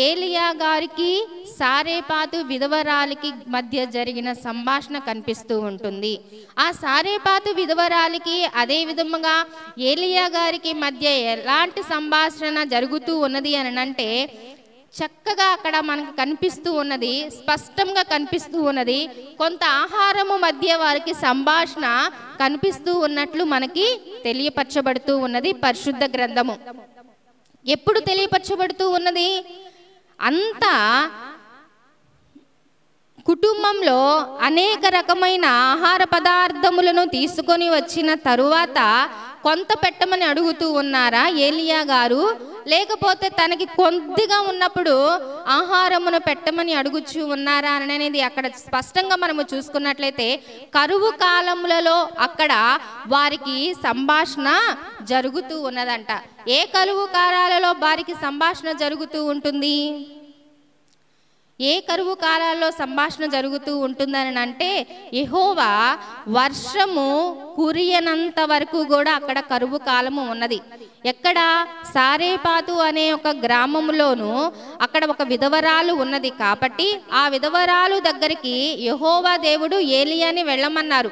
ఏలియా గారికి సారేపాతు విధవరాలికి మధ్య జరిగిన సంభాషణ కనిపిస్తూ ఉంటుంది. ఆ సారేపాతు విధవరాలికి అదే విధముగా ఏలియా గారికి మధ్య ఎలాంటి సంభాషణ జరుగుతూ ఉన్నది అని అంటే, చక్కగా అక్కడ మనకు కనిపిస్తూ ఉన్నది, స్పష్టంగా కనిపిస్తూ ఉన్నది. కొంత ఆహారము మధ్య వారికి సంభాషణ కనిపిస్తూ ఉన్నట్లు మనకి తెలియపరచబడుతూ ఉన్నది పరిశుద్ధ గ్రంథము. ఎప్పుడు తెలియపరచబడుతూ ఉన్నది? అంతా కుటుంబంలో అనేక రకమైన ఆహార పదార్థములను తీసుకొని వచ్చిన తరువాత కొంత పెట్టమని అడుగుతూ ఉన్నారా ఏలియా గారు, లేకపోతే తనకి కొద్దిగా ఉన్నప్పుడు ఆహారమును పెట్టమని అడుగుచూ ఉన్నారా అనేది అక్కడ స్పష్టంగా మనము చూసుకున్నట్లయితే, కరువు కాలములలో అక్కడ వారికి సంభాషణ జరుగుతూ ఉన్నదంట. ఏ కరువు కాలాలలో వారికి సంభాషణ జరుగుతూ ఉంటుంది? ఏ కరువు కాలాల్లో సంభాషణ జరుగుతూ ఉంటుందని అంటే, యెహోవా వర్షము కురియనంత వరకు కూడా అక్కడ కరువు కాలము ఉన్నది. ఎక్కడ? సారేపాతు అనే ఒక గ్రామంలోను అక్కడ ఒక విధవరాలు ఉన్నది. కాబట్టి ఆ విధవరాలు దగ్గరికి యెహోవా దేవుడు ఏలియాని వెళ్ళమన్నారు.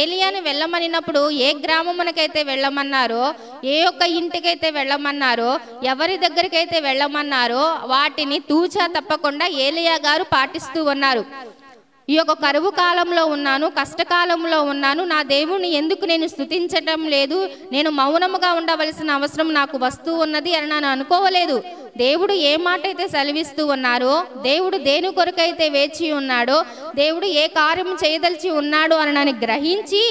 ఏలియాని వెళ్ళమనినప్పుడు ఏ గ్రామమునకైతే వెళ్ళమన్నారో, ఏ ఒక్క ఇంటికైతే వెళ్ళమన్నారో, ఎవరి దగ్గరికైతే వెళ్ళమన్నారో వాటిని తూచా తప్పకుండా ఏలియా గారు పాటిస్తూ ఉన్నారు. ఈ యొక్క కరువు కాలంలో ఉన్నాను, కష్టకాలంలో ఉన్నాను, నా దేవుణ్ణి ఎందుకు నేను స్తుతించటం లేదు, నేను మౌనముగా ఉండవలసిన అవసరం నాకు వస్తూ ఉన్నది అని నేను అనుకోవలేదు. దేవుడు ఏ మాట అయితే సెలవిస్తూ ఉన్నారో, దేవుడు దేని కొరకైతే వేచి ఉన్నాడో, దేవుడు ఏ కార్యం చేయదలిచి ఉన్నాడో అని నన్ను గ్రహించి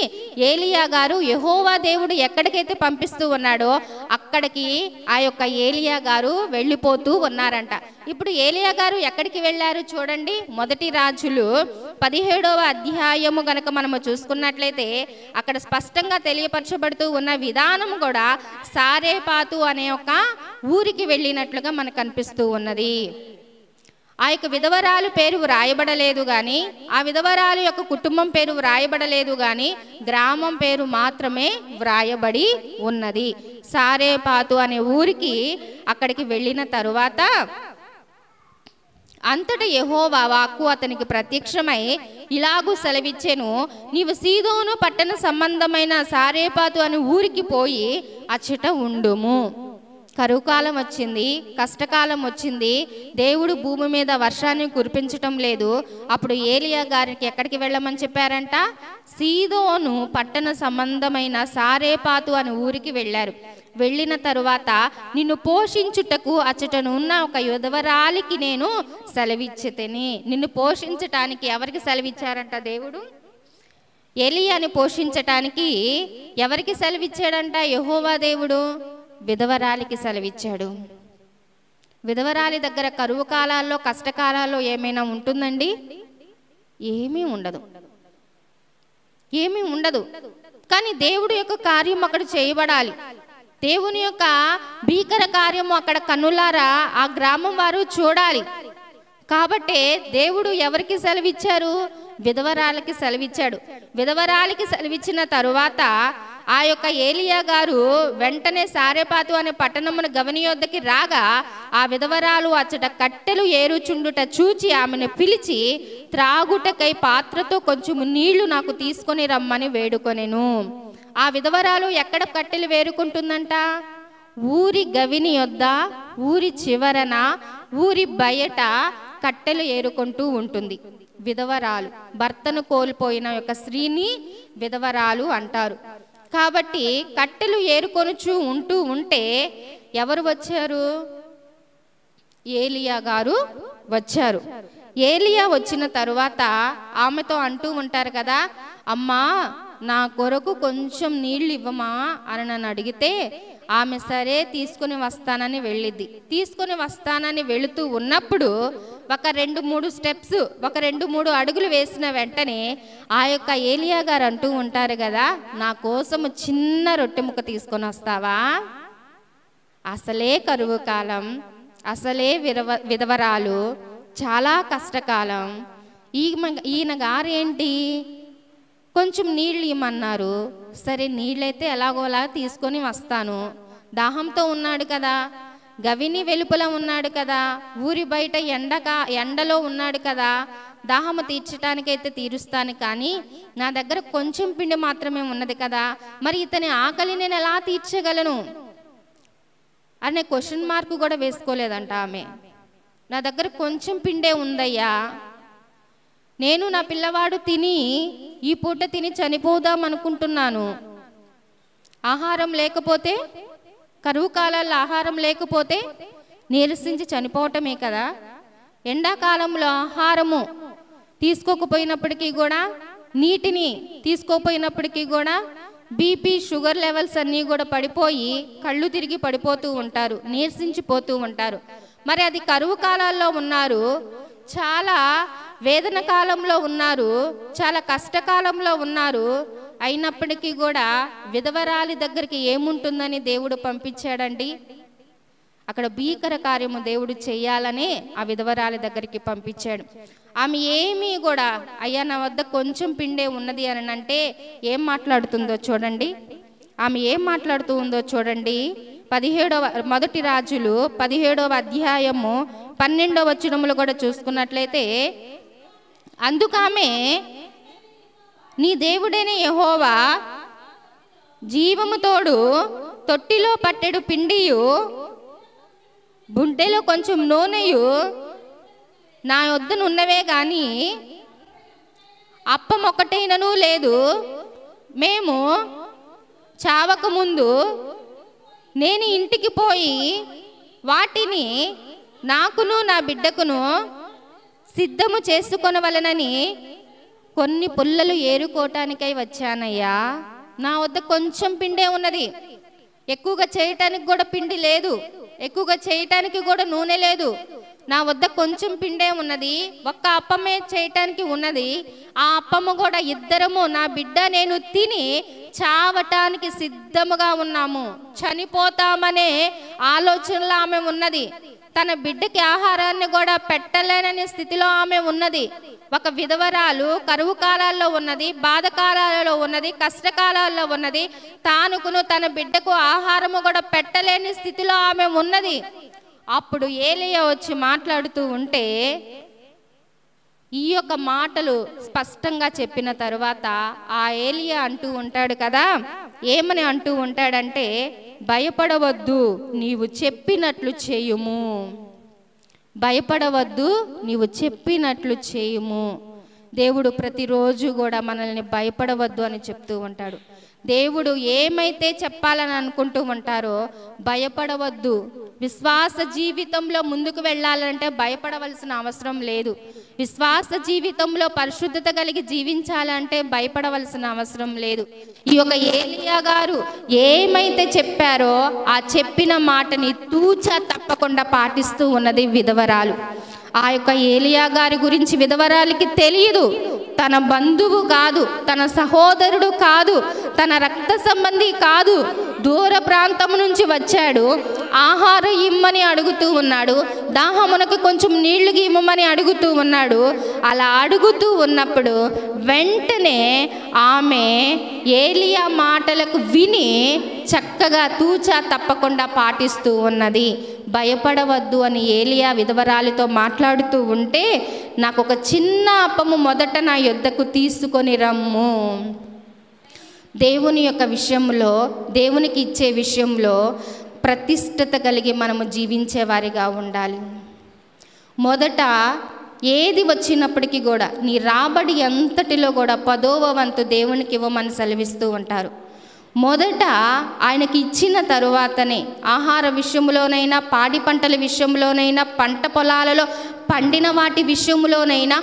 ఏలియా గారు యెహోవా దేవుడు ఎక్కడికైతే పంపిస్తూ ఉన్నాడో అక్కడికి ఆ యొక్క ఏలియా గారు వెళ్ళిపోతూ ఉన్నారంట. ఇప్పుడు ఏలియా గారు ఎక్కడికి వెళ్ళారు చూడండి. మొదటి రాజులు 17వ అధ్యాయము గనక మనము చూసుకున్నట్లయితే అక్కడ స్పష్టంగా తెలియపరచబడుతూ ఉన్న విధానం కూడా సారేపాతు అనే ఒక ఊరికి వెళ్ళినట్లుగా మనకు కనిపిస్తూ ఉన్నది. ఆ యొక్క విధవరాలు పేరు వ్రాయబడలేదు కానీ, ఆ విధవరాలు యొక్క కుటుంబం పేరు వ్రాయబడలేదు కానీ, గ్రామం పేరు మాత్రమే వ్రాయబడి ఉన్నది. సారేపాతు అనే ఊరికి అక్కడికి వెళ్ళిన తరువాత అంతటా యెహోవా వాక్కు అతనికి ప్రత్యక్షమై ఇలాగూ సెలవిచ్చెను, నీవు సీదోను పట్టణ సంబంధమైన సారేపాతు అనే ఊరికి పోయి అచ్చట ఉండుము. కరువు కాలం వచ్చింది, కష్టకాలం వచ్చింది, దేవుడు భూమి మీద వర్షాన్ని కురిపించటం లేదు. అప్పుడు ఏలియా గారికి ఎక్కడికి వెళ్ళమని చెప్పారంట? సీదోను పట్టణ సంబంధమైన సారేపాతు అనే ఊరికి వెళ్ళారు. వెళ్ళిన తరువాత నిన్ను పోషించుటకు అచ్చటనున్న ఒక యుధవరాలికి నేను సెలవిచ్చితిని. నిన్ను పోషించటానికి ఎవరికి సెలవిచ్చారంట దేవుడు? ఏలియాని పోషించటానికి ఎవరికి సెలవిచ్చాడంట యెహోవా దేవుడు? విధవరాలికి సెలవిచ్చాడు. విధవరాలి దగ్గర కరువు కాలాల్లో కష్టకాలాల్లో ఏమైనా ఉంటుందండి? ఏమీ ఉండదు, ఏమీ ఉండదు. కానీ దేవుడు యొక్క కార్యం అక్కడ చేయబడాలి. దేవుని యొక్క భీకర కార్యము అక్కడ కన్నులారా ఆ గ్రామం వారు చూడాలి. కాబట్టి దేవుడు ఎవరికి సెలవిచ్చారు? విధవరాలకి సెలవిచ్చాడు. విధవరాలికి సెలవిచ్చిన తరువాత ఆ యొక్క ఏలియా గారు వెంటనే సారేపాతు అనే పట్టణమును గవని యొద్దకి రాగా ఆ విధవరాలు అచ్చట కట్టెలు ఏరుచుండుట చూచి ఆమెను పిలిచి త్రాగుటకై పాత్రతో కొంచెం నీళ్లు నాకు తీసుకొని రమ్మని వేడుకొనెను. ఆ విధవరాలు ఎక్కడ కట్టెలు వేరుకుంటుందంట? ఊరి గవిని యొద్ద, ఊరి చివరన, ఊరి బయట కట్టెలు ఏరుకుంటూ ఉంటుంది. విధవరాలు, భర్తను కోల్పోయిన యొక్క స్త్రీని విధవరాలు అంటారు. కాబట్టి కట్టెలు ఏరుకొనుచు ఉంటూ ఉంటే ఎవరు వచ్చారు? ఏలియా గారు వచ్చారు. ఏలియా వచ్చిన తరువాత ఆమెతో అంటూ ఉంటారు కదా, అమ్మా నా కొరకు కొంచెం నీళ్ళు ఇవ్వమా అని నన్ను అడిగితే ఆమె సరే తీసుకుని వస్తానని వెళ్ళిద్ది. తీసుకుని వస్తానని వెళుతూ ఉన్నప్పుడు ఒక 2-3 స్టెప్స్, ఒక 2-3 అడుగులు వేసిన వెంటనే ఆ యొక్క ఏలియా గారు అంటూ ఉంటారు కదా, నా కోసం చిన్న రొట్టె ముక్క తీసుకొని వస్తావా? అసలే కరువు కాలం, అసలే విధవరాలు, చాలా కష్టకాలం. ఈయన గారేంటి కొంచెం నీళ్ళు ఇమ్మన్నారు. సరే నీళ్ళైతే ఎలాగోలా తీసుకొని వస్తాను, దాహంతో ఉన్నాడు కదా, గవిని వెలుపల ఉన్నాడు కదా, ఊరి బయట ఎండలో ఉన్నాడు కదా, దాహము తీర్చడానికైతే తీరుస్తాను, కానీ నా దగ్గర కొంచెం పిండి మాత్రమే ఉన్నది కదా, మరి ఇతని ఆకలి నేను ఎలా తీర్చగలను అనే క్వశ్చన్ మార్క్ కూడా వేసుకోలేదంట ఆమె. నా దగ్గర కొంచెం పిండే ఉందయ్యా, నేను నా పిల్లవాడు తిని ఈ పూట తిని చనిపోదాం అనుకుంటున్నాను. ఆహారం లేకపోతే, కరువు కాలాల్లో ఆహారం లేకపోతే నీరసించి చనిపోవటమే కదా. ఎండాకాలంలో ఆహారము తీసుకోకపోయినప్పటికీ కూడా, నీటిని తీసుకోపోయినప్పటికీ కూడా బీపీ షుగర్ లెవెల్స్ అన్నీ కూడా పడిపోయి కళ్ళు తిరిగి పడిపోతూ ఉంటారు, నీరసించిపోతూ ఉంటారు. మరి అది కరువు కాలాల్లో ఉన్నారు, చాలా వేదన కాలంలో ఉన్నారు, చాలా కష్టకాలంలో ఉన్నారు. అయినప్పటికీ కూడా విధవరాలి దగ్గరికి ఏముంటుందని దేవుడు పంపించాడండి? అక్కడ భీకర కార్యము దేవుడు చెయ్యాలని ఆ విధవరాలి దగ్గరికి పంపించాడు. ఆమె ఏమీ కూడా, అయ్యా నా వద్ద కొంచెం పిండే ఉన్నది అని అంటే ఏం మాట్లాడుతుందో చూడండి. ఆమె ఏం మాట్లాడుతూ ఉందో చూడండి. 1 రాజులు 17వ అధ్యాయము 12వ వచనములు కూడా చూసుకున్నట్లయితే, అందుకామె నీ దేవుడైన యెహోవా జీవము తోడు తొట్టిలో పట్టెడు పిండియు బుంటెలో కొంచెం నూనెయు నా వద్దనున్నవే గాని అప్పం ఒకటైనను లేదు. మేము చావక ముందు నేను ఇంటికి పోయి వాటిని నాకును నా బిడ్డకును సిద్ధము చేసుకొనవలెనని కొన్ని పుల్లలు ఏరుకోవటానికై వచ్చానయ్యా. నా వద్ద కొంచెం పిండే ఉన్నది, ఎక్కువగా చేయటానికి కూడా పిండి లేదు, ఎక్కువగా చేయటానికి కూడా నూనె లేదు. నా వద్ద కొంచెం పిండే ఉన్నది, ఒక్క అప్పమే చేయటానికి ఉన్నది. ఆ అప్పము కూడా ఇద్దరము, నా బిడ్డ నేను తిని చావటానికి సిద్ధముగా ఉన్నాము, చనిపోతామనే ఆలోచనలో ఆమె ఉన్నది. తన బిడ్డకి ఆహారాన్ని కూడా పెట్టలేననే స్థితిలో ఆమె ఉన్నది. ఒక విధవరాలు కరువు కాలాల్లో ఉన్నది, బాధ కాలాలలో ఉన్నది, కష్టకాలాల్లో ఉన్నది. తానుకును తన బిడ్డకు ఆహారము కూడా పెట్టలేని స్థితిలో ఆమె ఉన్నది. అప్పుడు ఏలీయా వచ్చి మాట్లాడుతూ ఉంటే, ఈ యొక్క మాటలు స్పష్టంగా చెప్పిన తరువాత ఆ ఏలీయా అంటూ ఉంటాడు కదా, ఏమని అంటూ ఉంటాడంటే, భయపడవద్దు, నీవు చెప్పినట్లు చేయుము. భయపడవద్దు, నీవు చెప్పినట్లు చేయుము. దేవుడు ప్రతిరోజు కూడా మనల్ని భయపడవద్దు అని చెప్తూ ఉంటాడు. దేవుడు ఏమైతే చెప్పాలని అనుకుంటూ ఉంటారో భయపడవద్దు. విశ్వాస జీవితంలో ముందుకు వెళ్ళాలంటే భయపడవలసిన అవసరం లేదు. విశ్వాస జీవితంలో పరిశుద్ధత కలిగి జీవించాలంటే భయపడవలసిన అవసరం లేదు. ఈ యొక్క ఏలీయా గారు ఏమైతే చెప్పారో ఆ చెప్పిన మాటని తూచా తప్పకుండా పాటిస్తూ ఉన్నది విధవరాలు. ఆ యొక్క ఏలీయా గారి గురించి విధవరాలికి తెలియదు. తన బంధువు కాదు, తన సహోదరుడు కాదు, తన రక్త సంబంధి కాదు, దూర ప్రాంతం నుంచి వచ్చాడు. ఆహారం ఇమ్మని అడుగుతూ ఉన్నాడు, దాహమునకు కొంచెం నీళ్లు ఇమ్మని అడుగుతూ ఉన్నాడు. అలా అడుగుతూ ఉన్నప్పుడు వెంటనే ఆమె ఏలీయా మాటలకు విని చక్కగా తూచా తప్పకుండా పాటిస్తూ ఉన్నది. భయపడవద్దు అని ఏలీయా విధవరాలితో మాట్లాడుతూ ఉంటే, నాకు ఒక చిన్న అప్పము మొదట నా యొద్దకు తీసుకొని రమ్ము. దేవుని యొక్క విషయంలో, దేవునికి ఇచ్చే విషయంలో ప్రతిష్టత కలిగి మనము జీవించేవారిగా ఉండాలి. మొదట ఏది వచ్చినప్పటికీ కూడా నీ రాబడి ఎంతటిలో కూడా 10వ వంతు దేవునికి ఇవ్వమని సెలవిస్తూ ఉంటారు. మొదట ఆయనకి ఇచ్చిన తరువాతనే ఆహార విషయంలోనైనా, పాడి పంటల విషయంలోనైనా, పంట పొలాలలో పండిన వాటి విషయంలోనైనా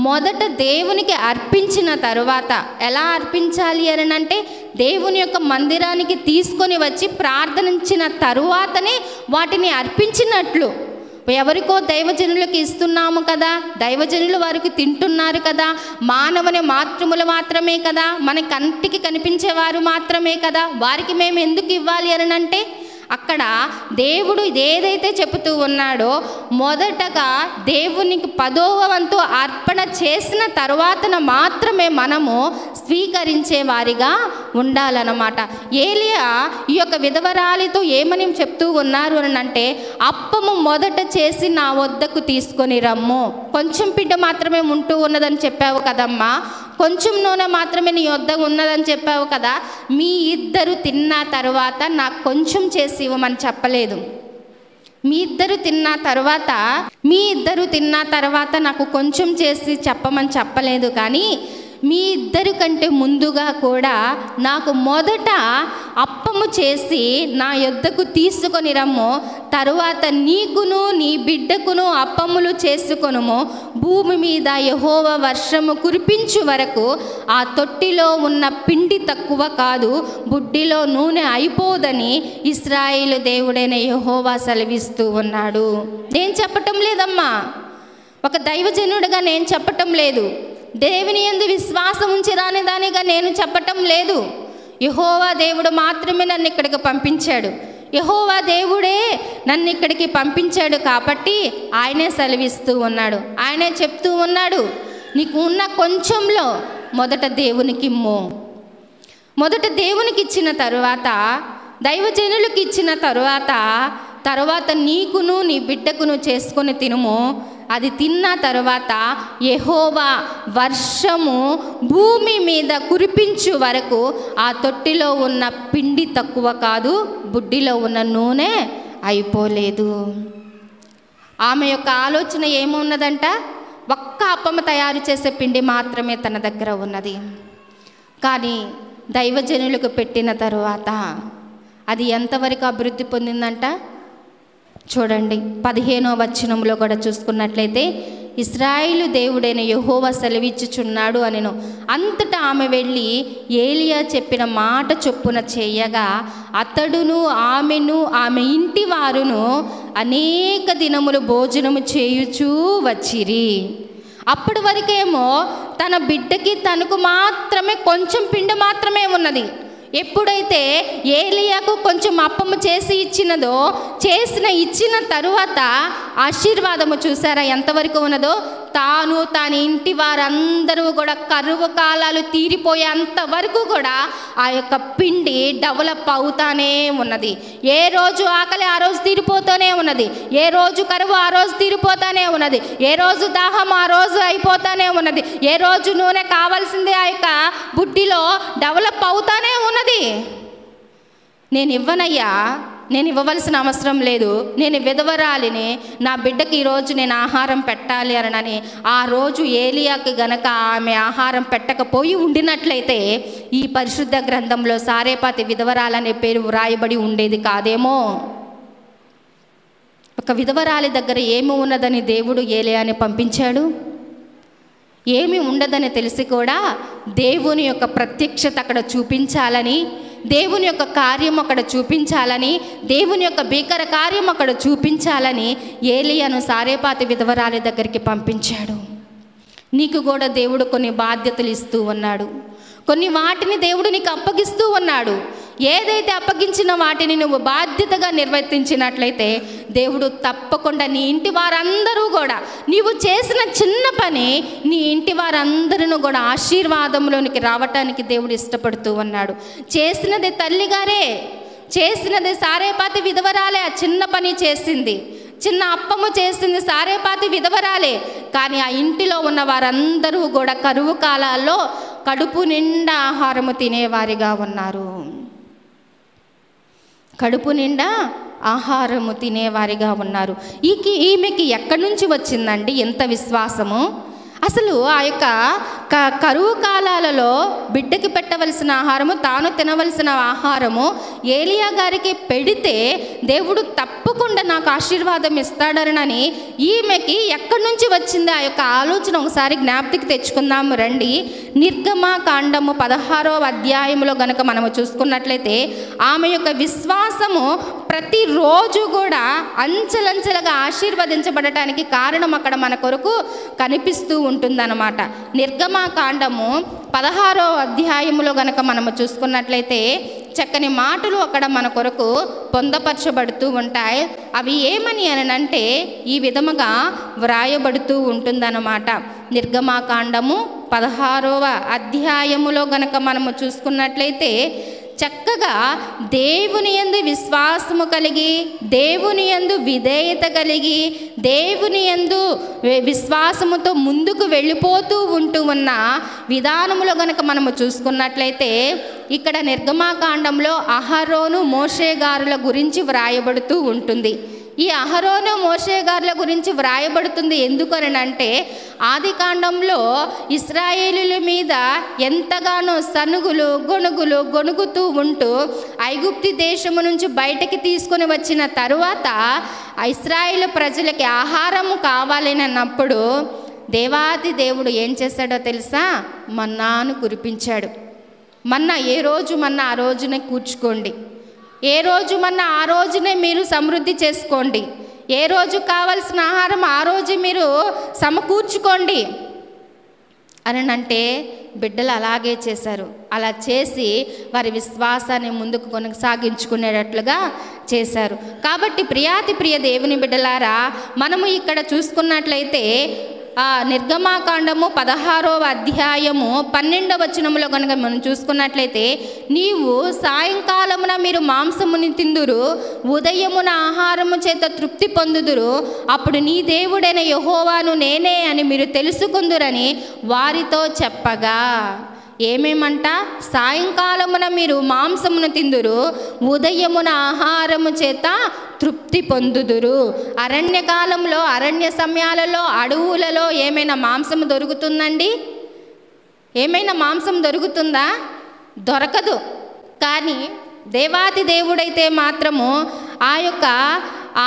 మొదట దేవునికి అర్పించిన తరువాత, ఎలా అర్పించాలి అని అంటే దేవుని యొక్క మందిరానికి తీసుకొని వచ్చి ప్రార్థించిన తరువాతనే వాటిని అర్పించినట్లు. ఎవరికో దైవజనులకు ఇస్తున్నాము కదా, దైవజనులు వారికి తింటున్నారు కదా, మానవుని మాతృములు మాత్రమే కదా, మన కంటికి కనిపించేవారు మాత్రమే కదా, వారికి మేము ఎందుకు ఇవ్వాలి అని అంటే అక్కడ దేవుడు ఏదైతే చెబుతూ ఉన్నాడో మొదటగా దేవునికి 10వ వంతు అర్పణ చేసిన తర్వాతన మాత్రమే మనము స్వీకరించే వారిగా ఉండాలన్నమాట. ఏలియా ఈ యొక్క విధవరాలితో ఏమని చెప్తూ ఉన్నారు అని అంటే, అప్పము మొదట చేసి నా వద్దకు తీసుకొని రమ్ము. కొంచెం పిండి మాత్రమే ఉంటూ ఉన్నదని చెప్పావు కదమ్మా, కొంచెం నూనె మాత్రమే నీ వద్ద ఉన్నదని చెప్పావు కదా, మీ ఇద్దరు తిన్న తర్వాత నాకు కొంచెం చేసి ఇవ్వమని చెప్పలేదు. మీ ఇద్దరు తిన్న తర్వాత నాకు కొంచెం చేసి చెప్పమని చెప్పలేదు. కానీ మీ ఇద్దరి కంటే ముందుగా కూడా నాకు మొదట అప్పము చేసి నా యొద్దకు తీసుకొని రమ్ము. తరువాత నీకును నీ బిడ్డకును అప్పములు చేసుకొనుము. భూమి మీద యెహోవా వర్షము కురిపించు వరకు ఆ తొట్టిలో ఉన్న పిండి తక్కువ కాదు, బుడ్డిలో నూనె అయిపోదని ఇశ్రాయేలు దేవుడైన యెహోవా సెలవిస్తూ ఉన్నాడు. నేను చెప్పటం లేదమ్మా, ఒక దైవజనుడిగా నేను చెప్పటం లేదు, దేవుని యందు విశ్వాసం ఉంచిరాని దానిగా నేను చెప్పటం లేదు. యెహోవా దేవుడు మాత్రమే నన్ను ఇక్కడికి పంపించాడు. యెహోవా దేవుడే నన్ను ఇక్కడికి పంపించాడు కాబట్టి ఆయనే సెలవిస్తూ ఉన్నాడు. ఆయనే చెప్తూ ఉన్నాడు, నీకు ఉన్న కొంచెంలో మొదట దేవునికి ఇమ్ము. మొదట దేవునికి ఇచ్చిన తరువాత, దైవజనులకు ఇచ్చిన తరువాత నీకును నీ బిడ్డకును చేసుకొని తినుము. అది తిన్న తర్వాత యెహోవా వర్షము భూమి మీద కురిపించు వరకు ఆ తొట్టిలో ఉన్న పిండి తక్కువ కాదు, బుడ్డిలో ఉన్న నూనె అయిపోలేదు. ఆమె యొక్క ఆలోచన ఏమున్నదంట, ఒక్క అప్పము తయారు చేసే పిండి మాత్రమే తన దగ్గర ఉన్నది. కానీ దైవజనులకు పెట్టిన తరువాత అది ఎంతవరకు అభివృద్ధి పొందిందంట చూడండి. 15వ వచనంలో కూడా చూసుకున్నట్లయితే, ఇశ్రాయేలు దేవుడైన యెహోవా సెలవిచ్చుచున్నాడు అనెను. అంతటా ఆమె వెళ్ళి ఏలియా చెప్పిన మాట చొప్పున చేయగా అతడును ఆమెను ఆమె ఇంటి వారును అనేక దినములు భోజనము చేయుచూ వచ్చిరి. అప్పటి వరకేమో తన బిడ్డకి తనకు మాత్రమే కొంచెం పిండి మాత్రమే ఉన్నది. ఎప్పుడైతే ఏలియాకు కొంచెం అప్పము చేసి ఇచ్చిన తరువాత ఆశీర్వాదము చూసారా ఎంతవరకు ఉన్నదో, తన ఇంటి వారందరూ కూడా కరువు కాలాలు తీరిపోయేంత వరకు కూడా ఆ యొక్క పిండి డెవలప్ అవుతానే ఉన్నది. ఏ రోజు ఆకలి ఆ రోజు తీరిపోతూనే ఉన్నది, ఏ రోజు కరువు ఆ రోజు తీరిపోతానే ఉన్నది, ఏ రోజు దాహం ఆ రోజు అయిపోతానే ఉన్నది, ఏ రోజు నూనె కావాల్సిందే ఆ యొక్క బుడ్డిలో డెవలప్ అవుతానే ఉన్నది. నేను ఇవ్వనయ్యా, నేను ఇవ్వవలసిన అవసరం లేదు, నేను విధవరాలిని, నా బిడ్డకి ఈరోజు నేను ఆహారం పెట్టాలి అనని ఆ రోజు ఏలియాకి గనక ఆమె ఆహారం పెట్టకపోయి ఉండినట్లయితే ఈ పరిశుద్ధ గ్రంథంలో సారేపాతి విధవరాలనే పేరు వ్రాయబడి ఉండేది కాదేమో. ఒక విధవరాలి దగ్గర ఏమి ఉన్నదని దేవుడు ఏలియాని పంపించాడు? ఏమి ఉండదని తెలిసి కూడా దేవుని యొక్క ప్రత్యక్షత అక్కడ చూపించాలని, దేవుని యొక్క కార్యం అక్కడ చూపించాలని, దేవుని యొక్క భీకర కార్యం అక్కడ చూపించాలని ఏలియాను సారేపాతి విధవరాలి దగ్గరికి పంపించాడు. నీకు కూడా దేవుడు కొన్ని బాధ్యతలు ఇస్తూ ఉన్నాడు, కొన్ని వాటిని దేవుడు నీకు అప్పగిస్తూ ఉన్నాడు. ఏదైతే అప్పగించిన వాటిని నువ్వు బాధ్యతగా నిర్వర్తించినట్లయితే దేవుడు తప్పకుండా నీ ఇంటి వారందరూ కూడా, నీవు చేసిన చిన్న పని నీ ఇంటి వారందరూ కూడా ఆశీర్వాదంలోనికి రావటానికి దేవుడు ఇష్టపడుతూ ఉన్నాడు. చేసినది తల్లిగారే, చేసినది సారేపాతి విధవరాలే. ఆ చిన్న పని చేసింది, చిన్న అప్పము చేసింది సారేపాతి విధవరాలే. కానీ ఆ ఇంటిలో ఉన్న వారందరూ కూడా కరువు కాలాల్లో కడుపు నిండా ఆహారము తినేవారిగా ఉన్నారు. కడుపు నిండా ఆహారము తినేవారిగా ఉన్నారు. ఈమెకి ఎక్కడి నుంచి వచ్చిందండి ఎంత విశ్వాసము? అసలు ఆ యొక్క కరువు కాలాలలో బిడ్డకి పెట్టవలసిన ఆహారము, తాను తినవలసిన ఆహారము ఏలియా గారికి పెడితే దేవుడు తప్పకుండా నాకు ఆశీర్వాదం ఇస్తాడనని ఈమెకి ఎక్కడి నుంచి వచ్చింది ఆ యొక్క ఆలోచన? ఒకసారి జ్ఞాపతికి తెచ్చుకుందాము రండి. నిర్గమకాండము 16వ అధ్యాయంలో గనక మనము చూసుకున్నట్లయితే ఆమె యొక్క విశ్వాసము ప్రతిరోజు కూడా అంచెలంచెలుగా ఆశీర్వదించబడటానికి కారణం అక్కడ మన కొరకు కనిపిస్తూ ఉంటుందన్నమాట. నిర్గమకాండము 16వ అధ్యాయములో గనక మనము చూసుకున్నట్లయితే చక్కని మాటలు అక్కడ మన కొరకు పొందపరచబడుతూ ఉంటాయి. అవి ఏమని అనంటే ఈ విధముగా వ్రాయబడుతూ ఉంటుందన్నమాట. నిర్గమాకాండము 16వ అధ్యాయములో గనక మనము చూసుకున్నట్లయితే చక్కగా దేవుని యందు విశ్వాసము కలిగి, దేవుని యందు విధేయత కలిగి, దేవుని యందు విశ్వాసముతో ముందుకు వెళ్ళిపోతూ ఉంటూ ఉన్న విధానములో గనక మనము చూసుకున్నట్లయితే ఇక్కడ నిర్గమాకాండంలో అహరోను మోషే గారుల గురించి వ్రాయబడుతూ ఉంటుంది. ఈ అహరోను మోషే గారుల గురించి వ్రాయబడుతుంది ఎందుకనంటే ఆది కాండంలో ఇశ్రాయేలీయుల మీద ఎంతగానో సనుగులు గొణుగుతూ ఉంటూ ఐగుప్తు దేశము నుంచి బయటకి తీసుకొని వచ్చిన తరువాత ఇశ్రాయేలు ప్రజలకి ఆహారము కావాలని అన్నప్పుడు దేవాది దేవుడు ఏం చేశాడో తెలుసా? మన్నాను కురిపించాడు. మన్నా ఏ రోజు మన్నా ఆ రోజునే కూర్చుకోండి, ఏ రోజు మన్నా ఆ రోజునే మీరు సమృద్ధి చేసుకోండి, ఏ రోజు కావలసిన ఆహారం ఆ రోజు మీరు సమకూర్చుకోండి అని అంటే బిడ్డలు అలాగే చేశారు. అలా చేసి వారి విశ్వాసాన్ని ముందుకు కొనసాగించుకునేటట్లుగా చేశారు. కాబట్టి ప్రియ దేవుని బిడ్డలారా, మనము ఇక్కడ చూసుకున్నట్లయితే నిర్గమాకాండము 16వ అధ్యాయము 12వ వచనములో కనుక మనం చూసుకున్నట్లయితే నీవు సాయంకాలమున మీరు మాంసముని తిందురు, ఉదయమున ఆహారము చేత తృప్తి పొందుదురు, అప్పుడు నీ దేవుడైన యెహోవాను నేనే అని మీరు తెలుసుకుందురని వారితో చెప్పగా, ఏమేమంట? సాయంకాలమున మీరు మాంసమును తిందురు, ఉదయమున ఆహారము చేత తృప్తి పొందుదురు. అరణ్యకాలంలో అరణ్య సమయాలలో అడవులలో ఏమైనా మాంసం దొరుకుతుందండి? ఏమైనా మాంసం దొరుకుతుందా? దొరకదు. కానీ దేవాది దేవుడైతే మాత్రము ఆ యొక్క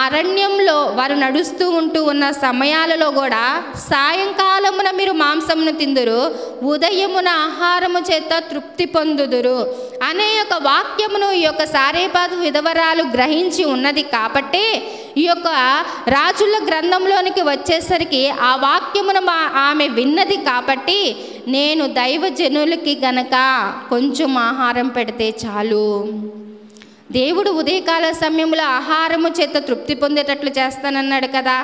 అరణ్యంలో వారు నడుస్తూ ఉంటూ ఉన్న సమయాలలో కూడా సాయంకాలమున మీరు మాంసమును తిందురు, ఉదయమున ఆహారము చేత తృప్తి పొందుదురు అనే యొక్క వాక్యమును ఈ యొక్క సారేపాతు విధవరాలు గ్రహించి ఉన్నది. కాబట్టి ఈ యొక్క రాజుల గ్రంథంలోనికి వచ్చేసరికి ఆ వాక్యమును ఆమె విన్నది. కాబట్టి నేను దైవజనులకి గనక కొంచెం ఆహారం పెడితే చాలు, దేవుడు ఉదయకాల సమయంలో ఆహారము చేత తృప్తి పొందేటట్లు చేస్తానన్నాడు కదా,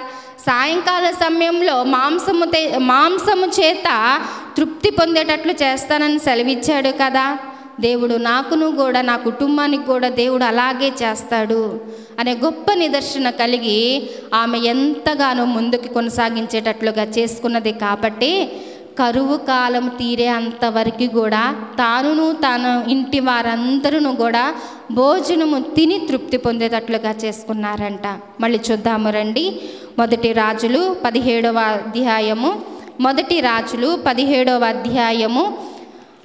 సాయంకాల సమయంలో మాంసము చేత తృప్తి పొందేటట్లు చేస్తానని సెలవిచ్చాడు కదా. దేవుడు నాకును కూడా నా కుటుంబానికి కూడా దేవుడు అలాగే చేస్తాడు అనే గొప్ప నిదర్శన కలిగి ఆమె ఎంతగానో ముందుకు కొనసాగించేటట్లుగా చేసుకున్నది. కాబట్టి కరువు కాలం తీరే అంతవరకు కూడా తన ఇంటి వారందరూ కూడా భోజనము తిని తృప్తి పొందేటట్లుగా చేసుకున్నారంట. మళ్ళీ చూద్దాము రండి. మొదటి రాజులు 17వ అధ్యాయము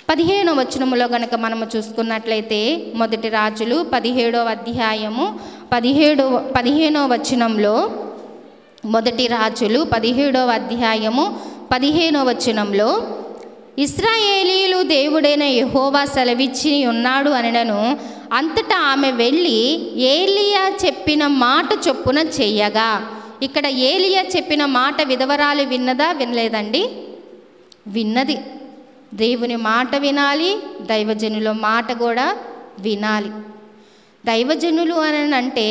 15వ వచనములో గనక మనము చూసుకున్నట్లయితే మొదటి రాజులు 17వ అధ్యాయము 15వ వచనంలో, మొదటి రాజులు 17వ అధ్యాయము 15వ వచనంలో, ఇశ్రాయేలీయులు దేవుడైన యెహోవా సెలవిచ్చి ఉన్నాడు అనెను. అంతటా ఆమె వెళ్ళి ఏలియా చెప్పిన మాట చొప్పున చెయ్యగా, ఇక్కడ ఏలియా చెప్పిన మాట విధవరాలు విన్నదా? వినలేదండి, విన్నది. దేవుని మాట వినాలి, దైవజనుల మాట కూడా వినాలి. దైవజనులు అని అంటే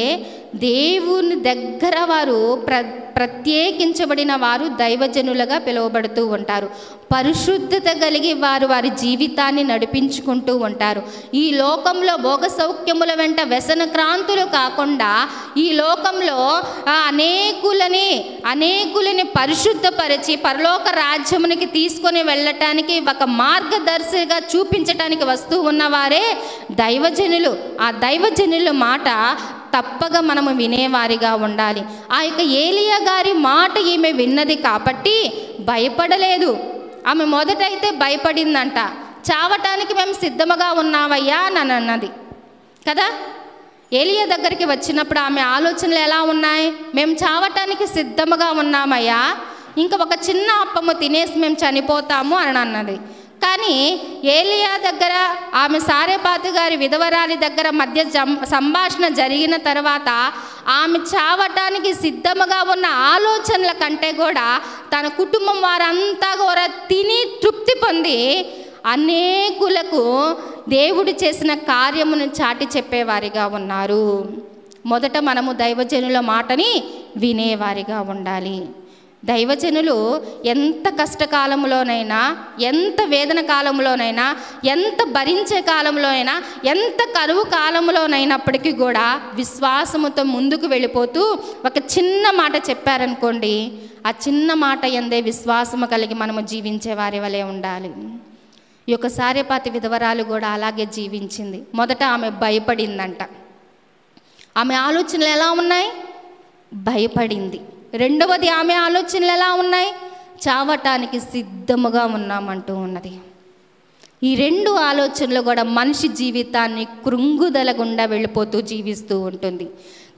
దేవుని దగ్గర వారు ప్రత్యేకించబడిన వారు దైవజనులుగా పిలువబడుతూ ఉంటారు. పరిశుద్ధత కలిగి వారు వారి జీవితాన్ని నడిపించుకుంటూ ఉంటారు. ఈ లోకంలో భోగ సౌఖ్యముల వెంట వ్యసన క్రాంతులు కాకుండా ఈ లోకంలో అనేకులని పరిశుద్ధపరిచి పరలోక రాజ్యమునికి తీసుకొని వెళ్ళటానికి ఒక మార్గదర్శిగా చూపించటానికి వస్తూ ఉన్నవారే దైవజనులు. ఆ దైవజనుల మాట తప్పగా మనము వినేవారిగా ఉండాలి. ఆ యొక్క ఏలియా గారి మాట ఈమె విన్నది కాబట్టి భయపడలేదు. ఆమె మొదటైతే భయపడిందంట, చావటానికి మేము సిద్ధముగా ఉన్నామయ్యా అని అన్నది కదా. ఏలియా దగ్గరికి వచ్చినప్పుడు ఆమె ఆలోచనలు ఎలా ఉన్నాయి? మేము చావటానికి సిద్ధముగా ఉన్నామయ్యా, ఇంకా ఒక చిన్న అప్పము తినేసి మేము చనిపోతాము అని అన్నది. కానీ ఏలియా దగ్గర ఆమె సారేపాతు గారి విధవరాలి దగ్గర మధ్య సంభాషణ జరిగిన తర్వాత ఆమె చావటానికి సిద్ధముగా ఉన్న ఆలోచనల కంటే కూడా తన కుటుంబం వారంతా కూడా తిని తృప్తి పొంది అనేకులకు దేవుడు చేసిన కార్యమును చాటి చెప్పేవారిగా ఉన్నారు. మొదట మనము దైవజనుల మాటని వినేవారిగా ఉండాలి. దైవజనులు ఎంత కష్టకాలంలోనైనా, ఎంత వేదన కాలంలోనైనా, ఎంత భరించే కాలంలోనైనా, ఎంత కరువు కాలంలోనైనప్పటికీ కూడా విశ్వాసముతో ముందుకు వెళ్ళిపోతూ ఒక చిన్న మాట చెప్పారనుకోండి, ఆ చిన్న మాట యందే విశ్వాసము కలిగి మనము జీవించే వారి వలె ఉండాలి. ఈ యొక్క సారెపాతి విధవరాలు కూడా అలాగే జీవించింది. మొదట ఆమె భయపడిందంట. ఆమె ఆలోచనలు ఎలా ఉన్నాయి? భయపడింది. రెండవది ఆమె ఆలోచనలు ఎలా ఉన్నాయి? చావటానికి సిద్ధముగా ఉన్నామంటూ ఉన్నది. ఈ రెండు ఆలోచనలు కూడా మనిషి జీవితాన్ని కృంగుదల గుండా వెళ్ళిపోతూ జీవిస్తూ ఉంటుంది.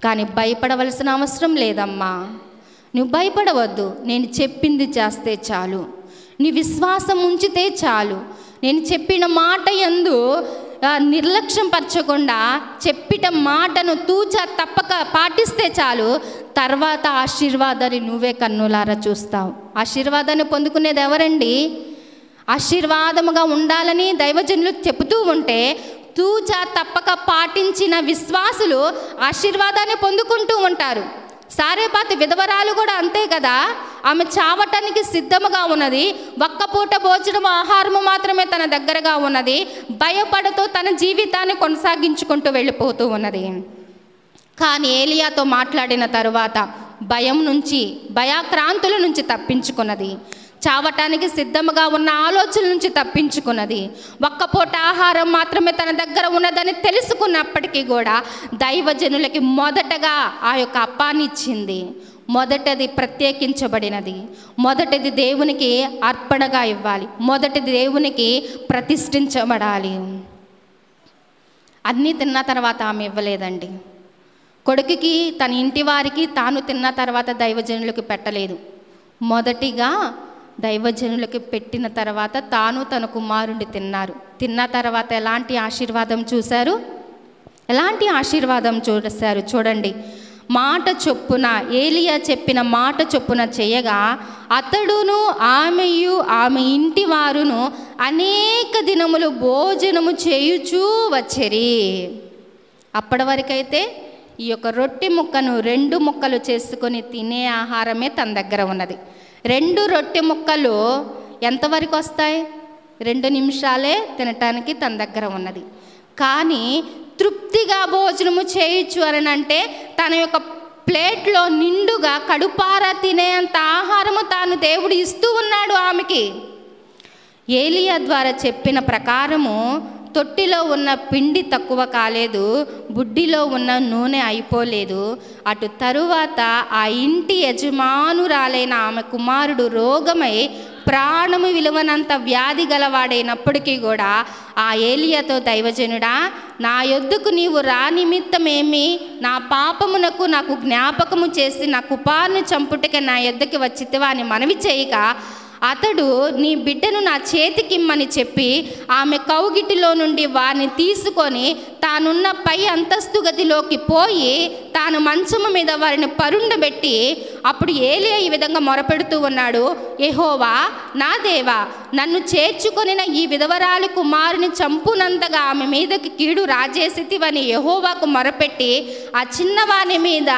కానీ భయపడవలసిన అవసరం లేదమ్మా. నువ్వు భయపడవద్దు. నేను చెప్పింది చేస్తే చాలు, నీ విశ్వాసం ఉంచితే చాలు. నేను చెప్పిన మాట యందు నిర్లక్ష్యం పరచకుండా చెప్పిన మాటను తూచా తప్పక పాటిస్తే చాలు. తర్వాత ఆశీర్వాదాన్ని నువ్వే కన్నులారా చూస్తావు. ఆశీర్వాదాన్ని పొందుకునేది ఎవరండి? ఆశీర్వాదముగా ఉండాలని దైవజనులు చెబుతూ ఉంటే తూచా తప్పక పాటించిన విశ్వాసులు ఆశీర్వాదాన్ని పొందుకుంటూ ఉంటారు. సారెపాతి విధవరాలు కూడా అంతే కదా. ఆమె చావటానికి సిద్ధముగా ఉన్నది. ఒక్కపూట భోజనం ఆహారము మాత్రమే తన దగ్గరగా ఉన్నది. భయపడుతూ తన జీవితాన్ని కొనసాగించుకుంటూ వెళ్ళిపోతూ ఉన్నది. కానీ ఏలియాతో మాట్లాడిన తరువాత భయం నుంచి, భయాక్రాంతుల నుంచి తప్పించుకున్నది. చావటానికి సిద్ధముగా ఉన్న ఆలోచన నుంచి తప్పించుకున్నది. ఒక్కపూట ఆహారం మాత్రమే తన దగ్గర ఉన్నదని తెలుసుకున్నప్పటికీ కూడా దైవజనులకి మొదటగా ఆ యొక్క అప్పాన్ని ఇచ్చింది. మొదటిది ప్రత్యేకించబడినది. మొదటిది దేవునికి అర్పణగా ఇవ్వాలి. మొదటిది దేవునికి ప్రతిష్ఠించబడాలి. అన్నీ తిన్న తర్వాత ఆమె ఇవ్వలేదండి. కొడుకుకి, తన ఇంటి వారికి తాను తిన్న తర్వాత దైవజనులకు పెట్టలేదు. మొదటిగా దైవజనులకి పెట్టిన తర్వాత తాను తన కుమారుడిని తిన్నారు. తిన్న తర్వాత ఎలాంటి ఆశీర్వాదం చూశారు? ఎలాంటి ఆశీర్వాదం చూశారు చూడండి. మాట చొప్పున, ఏలియా చెప్పిన మాట చొప్పున చేయగా అతడును ఆమెయు ఆమె ఇంటి వారును అనేక దినములు భోజనము చేయుచూ వచ్చిరి. అప్పటి వరకైతే ఈ యొక్క రొట్టె ముక్కను 2 ముక్కలు చేసుకొని తినే ఆహారమే తన దగ్గర ఉన్నది. 2 రొట్టె ముక్కలు ఎంతవరకు వస్తాయి? 2 నిమిషాలే తినటానికి తన దగ్గర ఉన్నది. కానీ తృప్తిగా భోజనము చేయొచ్చు అని అంటే తన యొక్క ప్లేట్లో నిండుగా కడుపారా తినేంత ఆహారము తాను దేవుడు ఇస్తూ ఉన్నాడు ఆమెకి. ఏలియా ద్వారా చెప్పిన ప్రకారము తొట్టిలో ఉన్న పిండి తక్కువ కాలేదు, బుడ్డిలో ఉన్న నూనె అయిపోలేదు. అటు తరువాత ఆ ఇంటి యజమానురాలైన ఆమె కుమారుడు రోగమై ప్రాణము విలువనంత వ్యాధి గలవాడైనప్పటికీ కూడా ఆ ఏలియాతో, దైవజనుడా, నా యొద్దకు నీవు రా నిమిత్తమేమి, నా పాపమునకు నాకు జ్ఞాపకము చేసి నా కుమారుని చంపుటకే నా యొద్దకి వచ్చితివా అని మనవి చేయక అతడు నీ బిడ్డను నా చేతికిమ్మని చెప్పి ఆమె కౌగిటిలో నుండి వారిని తీసుకొని తానున్న పై అంతస్తు గదిలోకి పోయి తాను మంచము మీద వారిని పరుండబెట్టి అప్పుడు ఏలియా ఈ విధంగా మొరపెడుతూ ఉన్నాడు. యెహోవా నా దేవా, నన్ను చేర్చుకొనిన ఈ విధవరాలి కుమారుని చంపునంతగా ఆమె మీదకి కీడు రాజేసితివని యెహోవాకు మొరపెట్టి ఆ చిన్నవాని మీద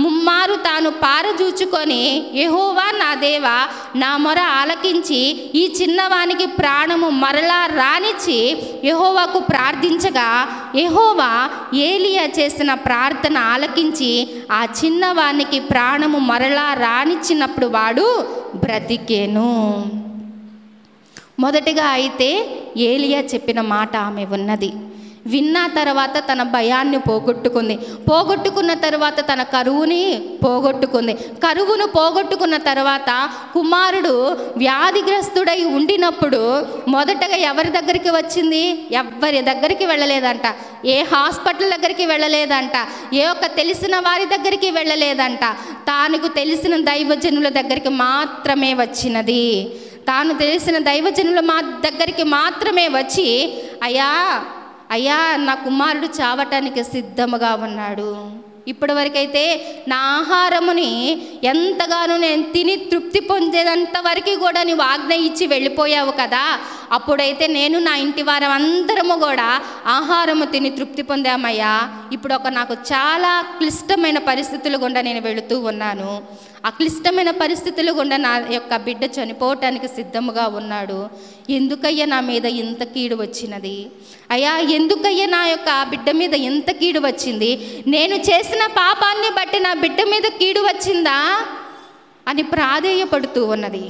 ముమ్మారు తాను పారజూచుకొని, యెహోవా నా దేవా, నా మొర ఆలకించి ఈ చిన్నవానికి ప్రాణము మరలా రానిచ్చి యెహోవాకు ప్రార్థించగా యెహోవా ఏలియా చేసిన ప్రార్థన ఆలకించి ఆ చిన్నవానికి ప్రాణము మరలా రానిచ్చినప్పుడు వాడు బ్రతికేను. మొదటిగా అయితే ఏలియా చెప్పిన మాట ఆమె ఉన్నది. విన్న తర్వాత తన భయాన్ని పోగొట్టుకున్న తర్వాత తన కరువుని పోగొట్టుకుంది. కరువును పోగొట్టుకున్న తర్వాత కుమారుడు వ్యాధిగ్రస్తుడై ఉండినప్పుడు మొదటగా ఎవరి దగ్గరికి వచ్చింది? ఎవరి దగ్గరికి వెళ్ళలేదంట. ఏ హాస్పిటల్ దగ్గరికి వెళ్ళలేదంట. ఏ ఒక్క తెలిసిన వారి దగ్గరికి వెళ్ళలేదంట. తానుకు తెలిసిన దైవజనుల దగ్గరికి మాత్రమే వచ్చినది. తాను తెలిసిన దైవజనుల దగ్గరికి మాత్రమే వచ్చి, అయ్యా, నా కుమారుడు చావటానికి సిద్ధముగా ఉన్నాడు, ఇప్పటి వరకైతే నా ఆహారముని ఎంతగానో నేను తిని తృప్తి పొందేంత వరకు కూడా నీవు ఆజ్ఞ ఇచ్చి వెళ్ళిపోయావు కదా, అప్పుడైతే నేను నా ఇంటి వారం అందరము కూడా ఆహారము తిని తృప్తి పొందామయ్యా. ఇప్పుడు నాకు చాలా క్లిష్టమైన పరిస్థితుల గుండా నేను వెళుతూ ఉన్నాను. ఆ క్లిష్టమైన పరిస్థితుల గుండా నా యొక్క బిడ్డ చనిపోవటానికి సిద్ధముగా ఉన్నాడు. ఎందుకయ్యా నా మీద ఇంత కీడు వచ్చినది అయ్యా, ఎందుకయ్యా నా యొక్క బిడ్డ మీద ఎంత కీడు వచ్చింది, నేను చేసిన పాపాన్ని బట్టి నా బిడ్డ మీద కీడు వచ్చిందా అని ప్రాధేయపడుతూ ఉన్నది.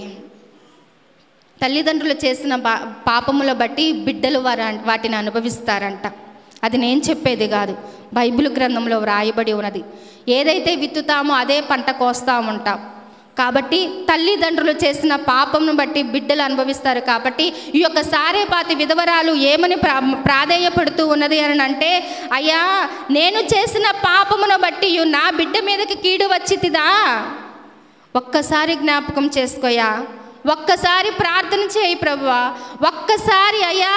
తల్లిదండ్రులు చేసిన పాపముల బట్టి బిడ్డలు వాటిని అనుభవిస్తారంట. అది నేను చెప్పేది కాదు, బైబిల్ గ్రంథంలో వ్రాయబడి ఉన్నది. ఏదైతే విత్తుతామో అదే పంట కోస్తూ ఉంటాం. కాబట్టి తల్లిదండ్రులు చేసిన పాపమును బట్టి బిడ్డలు అనుభవిస్తారు. కాబట్టి ఈ యొక్క సారేపాతి విధవరాలు ఏమని ప్రాధేయపడుతూ ఉన్నది అని అంటే, అయ్యా నేను చేసిన పాపమును బట్టి నా బిడ్డ మీదకి కీడు వచ్చితిదా, ఒక్కసారి జ్ఞాపకం చేసుకోయా, ఒక్కసారి ప్రార్థన చేయి ప్రభువా, ఒక్కసారి అయ్యా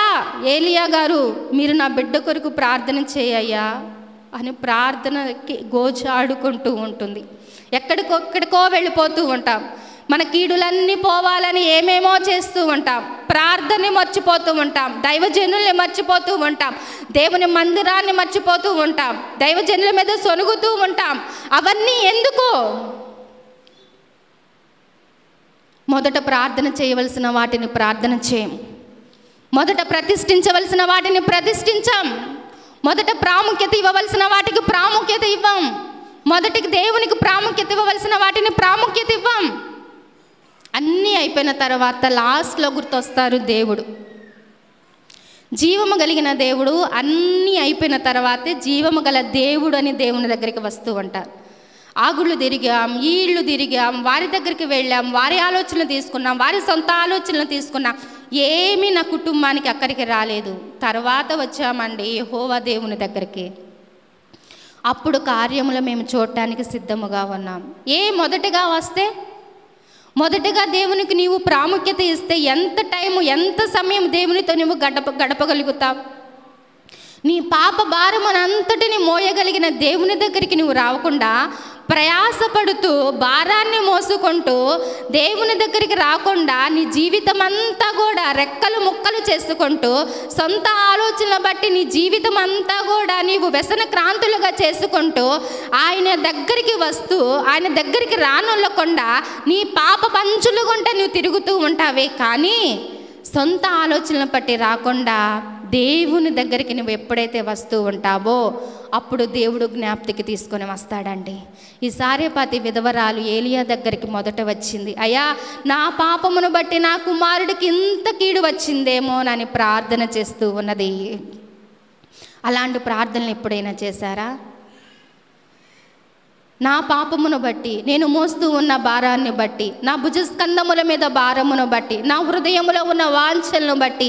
ఏలియా గారు మీరు నా బిడ్డ కొరకు ప్రార్థన చేయయ్యా అని ప్రార్థనకి గోచాడుకుంటూ ఉంటుంది. ఎక్కడికో వెళ్ళిపోతూ ఉంటాం. మన కీడులన్నీ పోవాలని ఏమేమో చేస్తూ ఉంటాం. ప్రార్థనని మర్చిపోతూ ఉంటాం, దైవజనుల్ని మర్చిపోతూ ఉంటాం, దేవుని మందిరాన్ని మర్చిపోతూ ఉంటాం, దైవజనుల మీద సొనుగుతూ ఉంటాం. అవన్నీ ఎందుకు? మొదట ప్రార్థన చేయవలసిన వాటిని ప్రార్థన చేయం, మొదట ప్రతిష్ఠించవలసిన వాటిని ప్రతిష్ఠించాం, మొదట ప్రాముఖ్యత ఇవ్వవలసిన వాటికి ప్రాముఖ్యత ఇవ్వం, మొదటికి దేవునికి ప్రాముఖ్యత ఇవ్వవలసిన వాటిని ప్రాముఖ్యత ఇవ్వం. అన్నీ అయిపోయిన తర్వాత లాస్ట్లో గుర్తొస్తారు దేవుడు. జీవము కలిగిన దేవుడు అన్నీ అయిపోయిన తర్వాతే జీవము గల దేవుడు అని దేవుని దగ్గరికి వస్తూ ఉంటారు. ఆగుళ్ళు తిరిగాం, ఈ ఇళ్ళు తిరిగాం, వారి దగ్గరికి వెళ్ళాం, వారి ఆలోచనలు తీసుకున్నాం, వారి సొంత ఆలోచనలు తీసుకున్నాం, ఏమీ నా కుటుంబానికి అక్కడికి రాలేదు. తర్వాత వచ్చామండి యెహోవా దేవుని దగ్గరికి. అప్పుడు కార్యములు మేము చూడటానికి సిద్ధముగా ఉన్నాం. మొదటగా వస్తే, మొదటగా దేవునికి నీవు ప్రాముఖ్యత ఇస్తే ఎంత టైము, ఎంత సమయం దేవునితో నువ్వు గడపగలుగుతావు? నీ పాప భారమునంతటిని మోయగలిగిన దేవుని దగ్గరికి నువ్వు రాకుండా ప్రయాసపడుతూ భారాన్ని మోసుకుంటూ దేవుని దగ్గరికి రాకుండా నీ జీవితం అంతా కూడా రెక్కలు ముక్కలు చేసుకుంటూ సొంత ఆలోచనల బట్టి నీ జీవితం అంతా కూడా నీవు వ్యసన క్రాంతులుగా చేసుకుంటూ ఆయన దగ్గరికి వస్తూ ఆయన దగ్గరికి రానొల్లకుండా నీ పాప పంచులు గుంట నువ్వు తిరుగుతూ ఉంటావే కానీ సొంత ఆలోచనలు బట్టి రాకుండా దేవుని దగ్గరికి నువ్వు ఎప్పుడైతే వస్తూ ఉంటావో అప్పుడు దేవుడు జ్ఞాప్తికి తీసుకొని వస్తాడండి. ఈ సారేపాతి విధవరాలు ఏలియా దగ్గరికి మొదట వచ్చింది. అయ్యా నా పాపమును బట్టి నా కుమారుడికి ఇంత కీడు వచ్చిందేమో అని ప్రార్థన చేస్తూ ఉన్నది. అలాంటి ప్రార్థనలు ఎప్పుడైనా చేశారా? నా పాపమును బట్టి, నేను మోస్తూ ఉన్న భారాన్ని బట్టి, నా భుజస్కంధముల మీద భారమును బట్టి, నా హృదయములో ఉన్న వాంఛలను బట్టి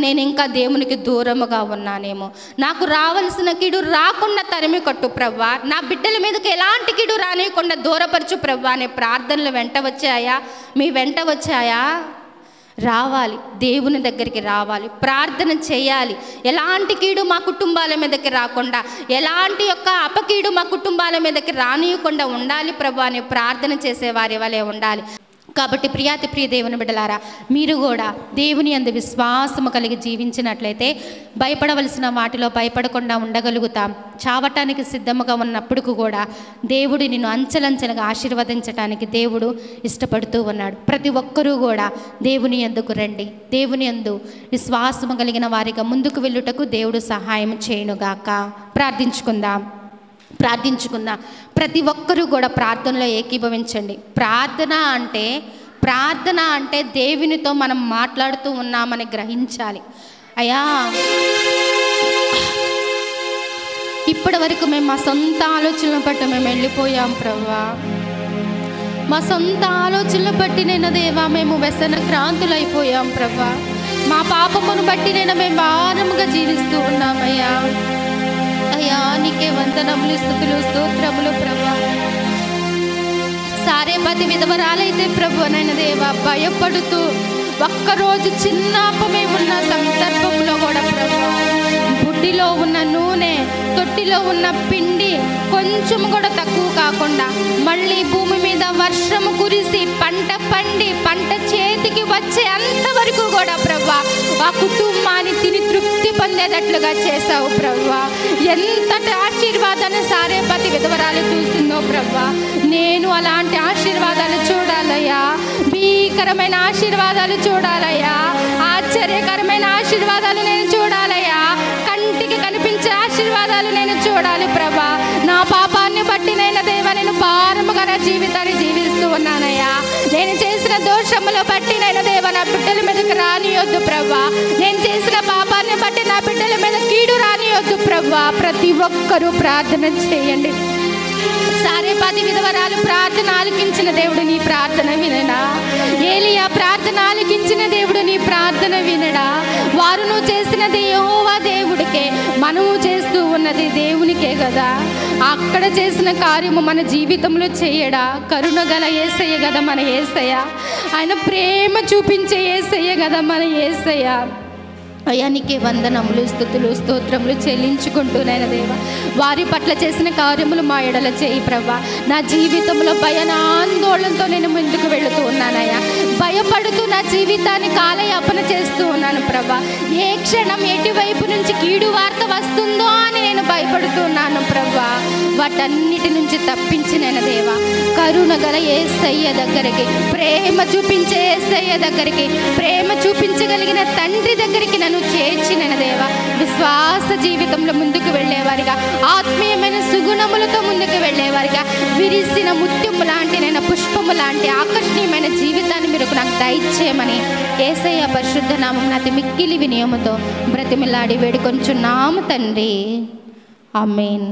నేను ఇంకా దేవునికి దూరముగా ఉన్నానేమో, నాకు రావలసిన కీడు రాకుండా తరిమి కొట్టు ప్రవ్వా, నా బిడ్డల మీదకి ఎలాంటి కీడు రానియకుండా దూరపరచు ప్రవ్వా అనే ప్రార్థనలు వెంట వచ్చాయా? మీ వెంట వచ్చాయా? రావాలి, దేవుని దగ్గరికి రావాలి, ప్రార్థన చేయాలి. ఎలాంటి కీడు మా కుటుంబాల మీదకి రాకుండా, ఎలాంటి యొక్క అపకీడు మా కుటుంబాల మీదకి రానియకుండా ఉండాలి ప్రభు అని ప్రార్థన చేసేవారి వలె ఉండాలి. కాబట్టి ప్రియ దేవుని బిడ్డలారా, మీరు కూడా దేవుని యందు విశ్వాసము కలిగి జీవించినట్లయితే భయపడవలసిన వాటిలో భయపడకుండా ఉండగలుగుతాం. చావటానికి సిద్ధముగా ఉన్నప్పుడు కూడా దేవుడు నిన్ను అంచెలంచెలుగా ఆశీర్వదించడానికి దేవుడు ఇష్టపడుతూ ఉన్నాడు. ప్రతి ఒక్కరూ కూడా దేవుని యందుకు రండి. దేవుని యందు విశ్వాసము కలిగిన వారిగా ముందుకు వెళ్ళుటకు దేవుడు సహాయం చేయునుగాక. ప్రార్థించుకుందాం. ప్రతి ఒక్కరూ కూడా ప్రార్థనలో ఏకీభవించండి. ప్రార్థన అంటే దేవునితో మనం మాట్లాడుతూ ఉన్నామని గ్రహించాలి. అయ్యా ఇప్పటి వరకు మేము మా సొంత ఆలోచనలు బట్టి మేము వెళ్ళిపోయాం ప్రభువా, మా సొంత ఆలోచనలు బట్టి నేను దేవా మేము వ్యసన క్రాంతులైపోయాం ప్రభువా, మా పాపమును బట్టి మేము భారముగా జీవిస్తూ ఉన్నామయ్యా. అయ్యా నీకే వందనములు, స్తుతులు, స్తోత్రములు ప్రభువా. సారేపాతి విధవరాలైతే ప్రభు నైనా దేవా భయపడుతూ ఒక్కరోజు చిన్నాపమే ఉన్న సందర్భంలో కూడా ప్రభు బుడ్డిలో ఉన్న నూనె, తొట్టిలో ఉన్న పిండి, కొంచెం కొంచెం కూడా తక్కువ కాకుండా మళ్ళీ భూమి మీద వర్షము కురిసి పంట పండి పంట చేతికి వచ్చే అంతవరకు కూడా ప్రభా ఆ కుటుంబాన్ని తిని తృప్తి పొందేటట్లుగా చేశావు ప్రభా. ఎంతటి ఆశీర్వాదాన్ని సారేపతి విధవరాలు చూసిందో ప్రభా. నేను అలాంటి ఆశీర్వాదాలు చూడాలయ్యా, భీకరమైన ఆశీర్వాదాలు చూడాలయ్యా, ఆశ్చర్యకరమైన ఆశీర్వాదాలు నేను చూడాలయ్యా, కంటికి కనిపించే ఆశీర్వాదాలు నేను చూడాలి ప్రభా. నా పాపాన్ని బట్టి నేను దేవా నేను భారముగా నా జీవితాన్ని జీవిస్తూ ఉన్నానయ్యా. నేను చేసిన దోషములు బట్టి నేను దేవా నా బిడ్డల మీదకి రానియొద్దు ప్రభా. నేను చేసిన పాపాన్ని బట్టి నా బిడ్డల మీద కీడు రానియొద్దు ప్రభా. ప్రతి ఒక్కరూ ప్రార్థన చేయండి. సారేపతి విధవరాలు ప్రార్థన ఆలకించిన దేవుడు నీ ప్రార్థన వినడా? ఏలియా ప్రార్థన ఆలకించిన దేవుడు నీ ప్రార్థన వినడా? వారు నువ్వు చేసినది యెహోవా దేవుడికే, మనము చేస్తూ ఉన్నది దేవునికే కదా. అక్కడ చేసిన కార్యము మన జీవితంలో చేయడా? కరుణ గల యేసయ్య కదా మన యేసయ్య. ఆయన ప్రేమ చూపించే యేసయ్య కదా మన యేసయ్య. అయ్యా నీకే వందనములు, స్తుతులు, స్తోత్రములు చెల్లించుకుంటూనైనా దేవా వారి పట్ల చేసిన కార్యములు మా ఎడల చేయి ప్రభా. నా జీవితంలో భయానందోళనతో నేను ముందుకు వెళుతూ ఉన్నానయ్యా. భయపడుతూ నా జీవితాన్ని కాలయాపన చేస్తూ ఉన్నాను ప్రభా. ఏ క్షణం ఎటువైపు నుంచి కీడు వార్త వస్తుందో అని నేను భయపడుతున్నాను ప్రభా. వాటన్నిటి నుంచి తప్పించినైనా దేవా కరుణ గల యేసయ్య దగ్గరికి, ప్రేమ చూపించే యేసయ్య దగ్గరికి, ప్రేమ చూపించగలిగిన తండ్రి దగ్గరికి నన్ను చేర్చిన దేవా విశ్వాస జీవితంలో ముందుకు వెళ్ళేవారిగా, ఆత్మీయమైన సుగుణములతో ముందుకు వెళ్ళేవారిగా, విరిసిన ముత్యము లాంటి నేను పుష్పము లాంటి ఆకర్షణీయమైన జీవితాన్ని మీరు నాకు దయచేయమని యేసయ్య పరిశుద్ధ నామం అతి మిక్కిలి వినియముతో బ్రతిమిలాడి వేడుకొంచున్నాము తండ్రి. ఆమేన్.